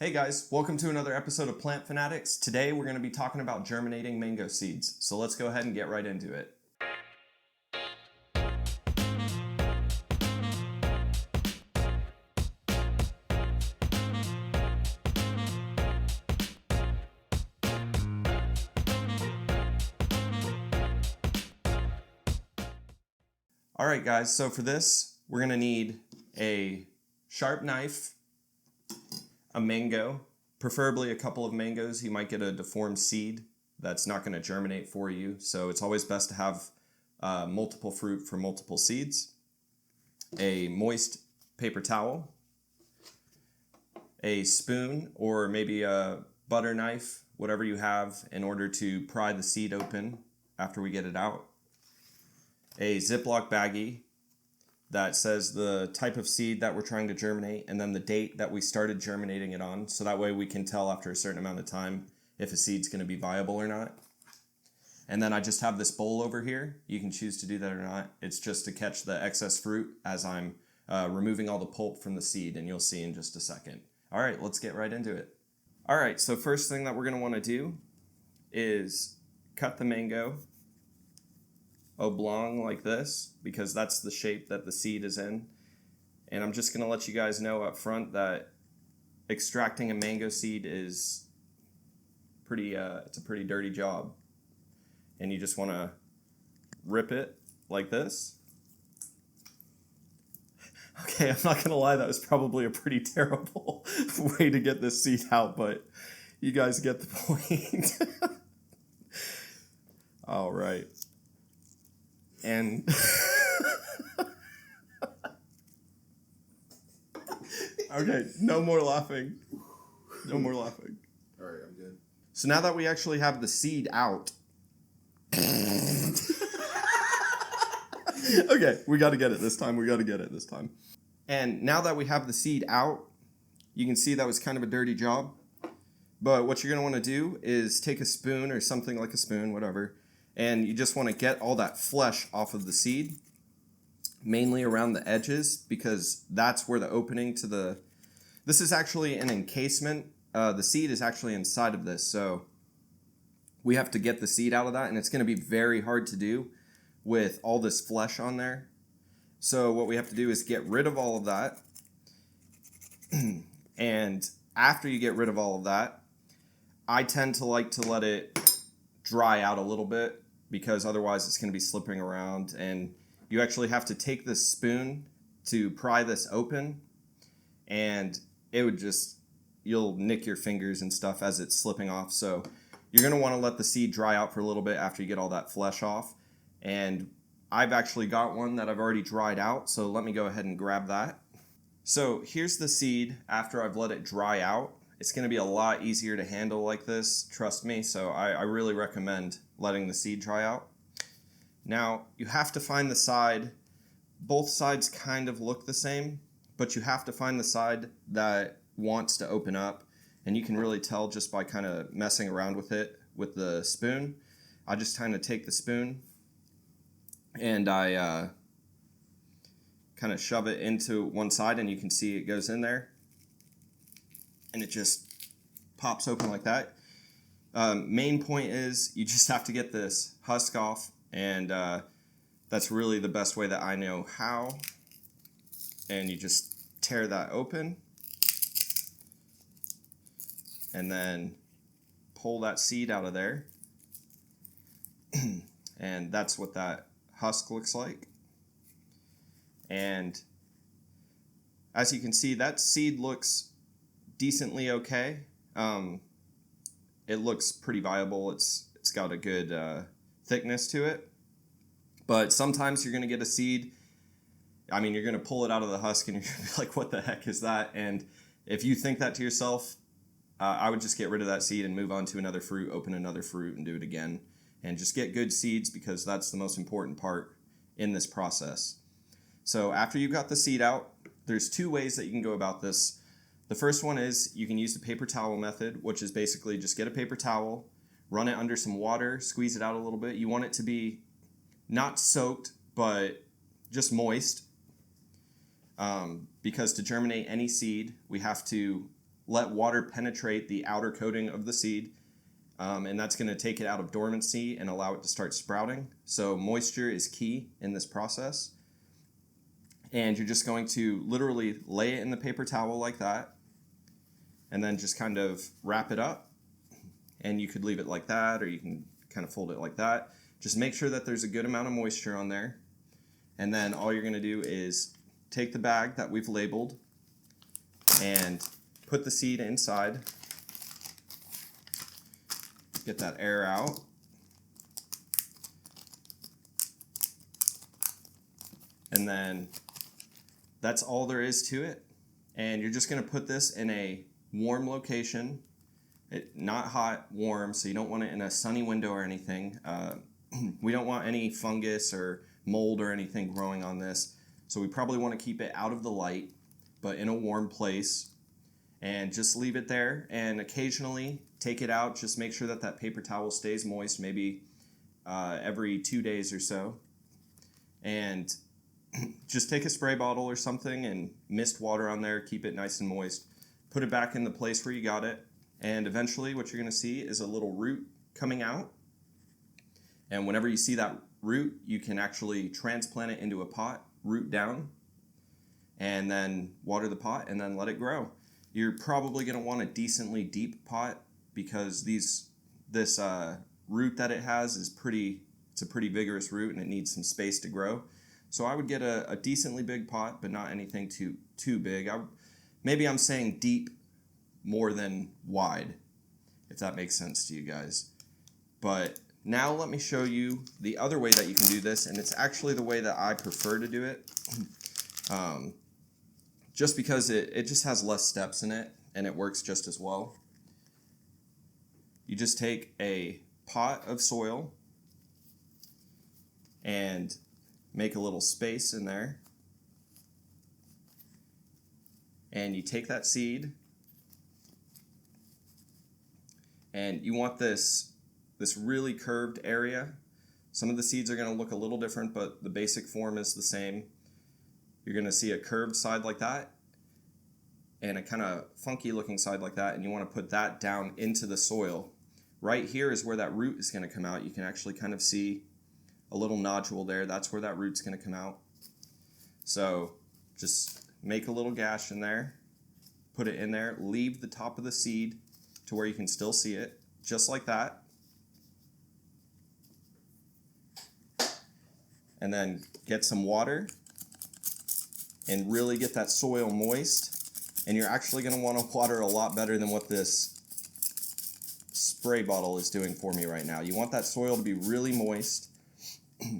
Hey guys, welcome to another episode of Plant Fanatics. Today we're going to be talking about germinating mango seeds. So let's go ahead and get right into it. Alright guys, so for this we're going to need a sharp knife, a mango, preferably a couple of mangoes. You might get a deformed seed that's not going to germinate for you, so it's always best to have multiple fruit for multiple seeds, a moist paper towel, a spoon or maybe a butter knife, whatever you have in order to pry the seed open after we get it out, a Ziploc baggie that says the type of seed that we're trying to germinate and then the date that we started germinating it on, so that way we can tell after a certain amount of time if a seed's going to be viable or not. And then I just have this bowl over here. You can choose to do that or not. It's just to catch the excess fruit as I'm removing all the pulp from the seed, and you'll see in just a second. All right, let's get right into it. All right, so first thing that we're going to want to do is cut the mango oblong like this, because that's the shape that the seed is in. And I'm just going to let you guys know up front that extracting a mango seed is it's a pretty dirty job. And you just want to rip it like this. Okay, I'm not going to lie, that was probably a pretty terrible way to get this seed out, but you guys get the point. All right. And okay, no more laughing. No more laughing. All right, I'm good. So now that we actually have the seed out. Okay, we got to get it this time. And now that we have the seed out, you can see that was kind of a dirty job. But what you're going to want to do is take a spoon or something like a spoon, whatever, and you just want to get all that flesh off of the seed, mainly around the edges, because that's where the opening to the... This is actually an encasement. The seed is actually inside of this, so we have to get the seed out of that, and it's going to be very hard to do with all this flesh on there. So what we have to do is get rid of all of that. And after you get rid of all of that, I tend to like to let it dry out a little bit, because otherwise it's going to be slipping around, and you actually have to take this spoon to pry this open, and it would just, you'll nick your fingers and stuff as it's slipping off. So you're going to want to let the seed dry out for a little bit after you get all that flesh off. And I've actually got one that I've already dried out, so let me go ahead and grab that. So here's the seed after I've let it dry out. It's going to be a lot easier to handle like this, trust me, so I really recommend letting the seed dry out. Now, you have to find the side, both sides kind of look the same, but you have to find the side that wants to open up, and you can really tell just by kind of messing around with it with the spoon. I just kind of take the spoon and I kind of shove it into one side, and you can see it goes in there, and it just pops open like that. Main point is you just have to get this husk off, and that's really the best way that I know how. And you just tear that open, and then pull that seed out of there. And that's what that husk looks like. And as you can see, that seed looks decently okay. It looks pretty viable. It's got a good thickness to it. But sometimes you're going to get a seed, I mean, you're going to pull it out of the husk and you're going to be like, what the heck is that? And if you think that to yourself, I would just get rid of that seed and move on to another fruit, open another fruit, and do it again. And just get good seeds, because that's the most important part in this process. So after you've got the seed out, there's two ways that you can go about this. The first one is you can use the paper towel method, which is basically just get a paper towel, run it under some water, squeeze it out a little bit. You want it to be not soaked, but just moist. Because to germinate any seed, we have to let water penetrate the outer coating of the seed, and that's going to take it out of dormancy and allow it to start sprouting. So moisture is key in this process. And you're just going to literally lay it in the paper towel like that, and then just kind of wrap it up. And you could leave it like that, or you can kind of fold it like that. Just make sure that there's a good amount of moisture on there. And then all you're going to do is take the bag that we've labeled and put the seed inside. Get that air out. And then that's all there is to it. And you're just going to put this in a warm location. Not hot, warm, so you don't want it in a sunny window or anything. We don't want any fungus or mold or anything growing on this. So we probably want to keep it out of the light, but in a warm place. And just leave it there, and occasionally take it out. Just make sure that that paper towel stays moist, maybe every 2 days or so. And just take a spray bottle or something and mist water on there, keep it nice and moist. Put it back in the place where you got it, and eventually what you're going to see is a little root coming out. And whenever you see that root, you can actually transplant it into a pot, root down, and then water the pot and then let it grow. You're probably going to want a decently deep pot because this root that it has is it's a pretty vigorous root, and it needs some space to grow. So I would get a decently big pot, but not anything too big. Maybe I'm saying deep more than wide, if that makes sense to you guys. But now let me show you the other way that you can do this, and it's actually the way that I prefer to do it. Just because it just has less steps in it, and it works just as well. You just take a pot of soil and make a little space in there. And you take that seed, and you want this really curved area. Some of the seeds are going to look a little different, but the basic form is the same. You're going to see a curved side like that and a kind of funky looking side like that, and you want to put that down into the soil. Right here is where that root is going to come out. You can actually kind of see a little nodule there. That's where that root's going to come out. So just make a little gash in there, put it in there, leave the top of the seed to where you can still see it, just like that. And then get some water and really get that soil moist. And you're actually going to want to water a lot better than what this spray bottle is doing for me right now. You want that soil to be really moist.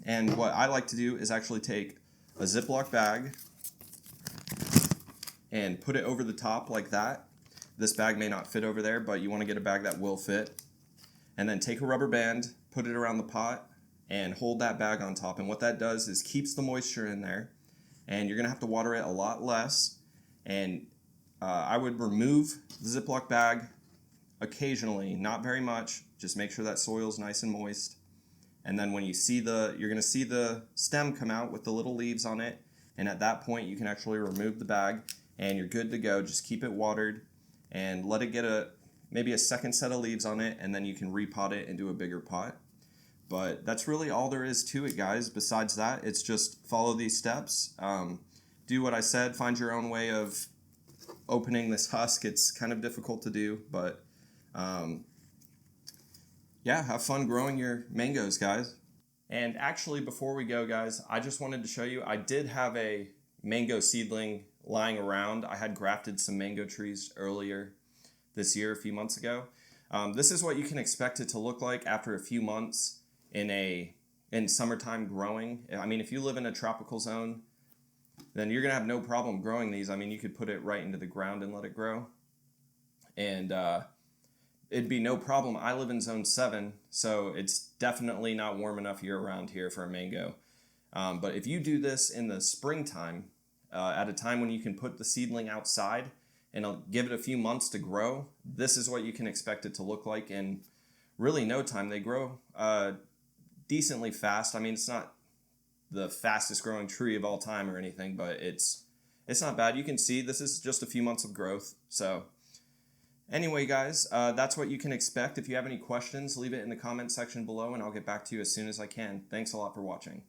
And what I like to do is actually take a Ziploc bag and put it over the top like that. This bag may not fit over there, but you want to get a bag that will fit. And then take a rubber band, put it around the pot, and hold that bag on top. And what that does is keeps the moisture in there. And you're going to have to water it a lot less. And I would remove the Ziploc bag occasionally, not very much. Just make sure that soil's nice and moist. And then when you see you're going to see the stem come out with the little leaves on it. And at that point, you can actually remove the bag, and you're good to go. Just keep it watered and let it get maybe a second set of leaves on it, and then you can repot it into a bigger pot. But that's really all there is to it, guys. Besides that, it's just follow these steps. Do what I said. Find your own way of opening this husk. It's kind of difficult to do, but yeah, have fun growing your mangoes, guys. And actually, before we go, guys, I just wanted to show you, I did have a mango seedling lying around. I had grafted some mango trees earlier this year, a few months ago. This is what you can expect it to look like after a few months in summertime growing. I mean, if you live in a tropical zone, then you're going to have no problem growing these. I mean, you could put it right into the ground and let it grow. And it'd be no problem. I live in zone 7, so it's definitely not warm enough year-round here for a mango. But if you do this in the springtime, at a time when you can put the seedling outside and give it a few months to grow, this is what you can expect it to look like in really no time. They grow decently fast. I mean, it's not the fastest growing tree of all time or anything, but it's not bad. You can see this is just a few months of growth. So Anyway, guys, that's what you can expect. If you have any questions, leave it in the comment section below and I'll get back to you as soon as I can. Thanks a lot for watching.